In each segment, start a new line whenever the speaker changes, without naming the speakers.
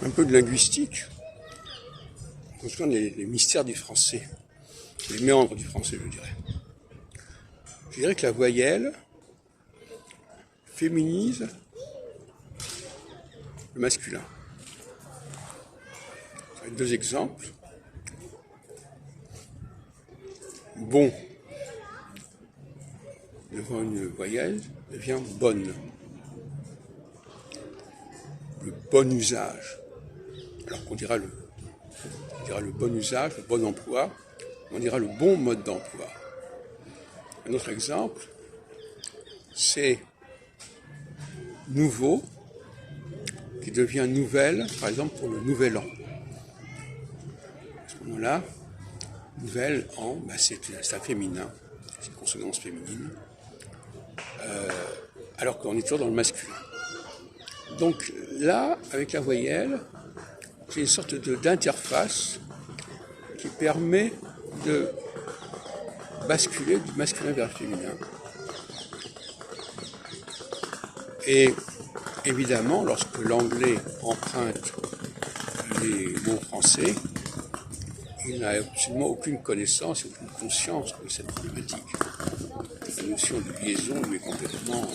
un peu de linguistique, concernant les mystères du français, les méandres du français, je dirais. Je dirais que la voyelle féminise le masculin. Avec deux exemples. Bon devant une voyelle devient bonne. Le bon usage. Alors qu'on dira le bon usage, le bon emploi, on dira le bon mode d'emploi. Un autre exemple, c'est nouveau qui devient nouvelle, par exemple pour le nouvel an. À ce moment-là, nouvel an, c'est un féminin, c'est une consonance féminine, alors qu'on est toujours dans le masculin. Donc là, avec la voyelle, c'est une sorte d'interface qui permet de basculer du masculin vers le féminin. Et évidemment, lorsque l'anglais emprunte les mots français, il n'a absolument aucune connaissance et aucune conscience de cette problématique. La notion de liaison lui est complètement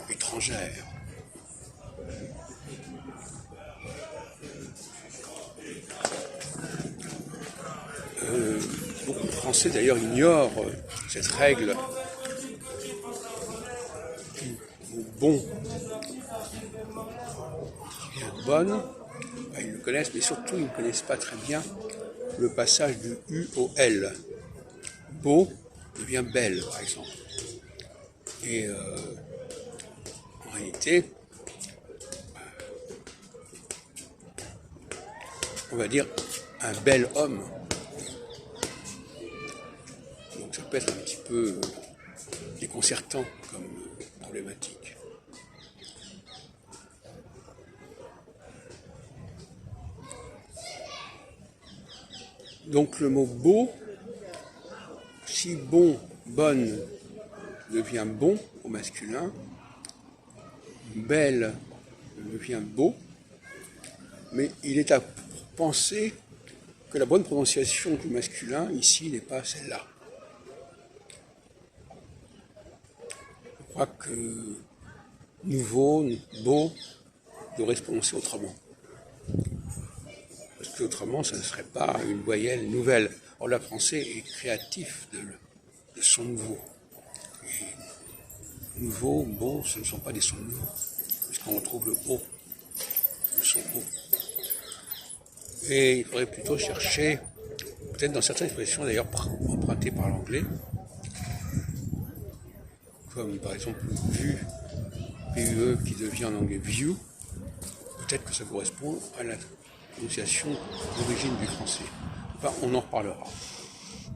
étrangère. Beaucoup de Français d'ailleurs ignorent cette règle qui, au bon, qui vient de bonne, ils le connaissent, mais surtout ils ne connaissent pas très bien le passage du U au L. Beau devient belle, par exemple. Et en réalité, on va dire un bel homme. Donc ça peut être un petit peu déconcertant comme problématique. Donc le mot beau, si bon, bonne devient bon au masculin, belle devient beau, mais il est à penser que la bonne prononciation du masculin ici n'est pas celle-là. Je crois que nouveau, beau devrait se prononcer autrement. Parce qu'autrement, ça ne serait pas une voyelle nouvelle. Or, le français est créatif de sons nouveaux. Et nouveau, beau, ce ne sont pas des sons nouveaux. Puisqu'on retrouve le haut, le son haut. Et il faudrait plutôt chercher, peut-être dans certaines expressions d'ailleurs empruntées par l'anglais, comme par exemple vu, PUE qui devient en anglais view, peut-être que ça correspond à la prononciation d'origine du français. Enfin, on en reparlera.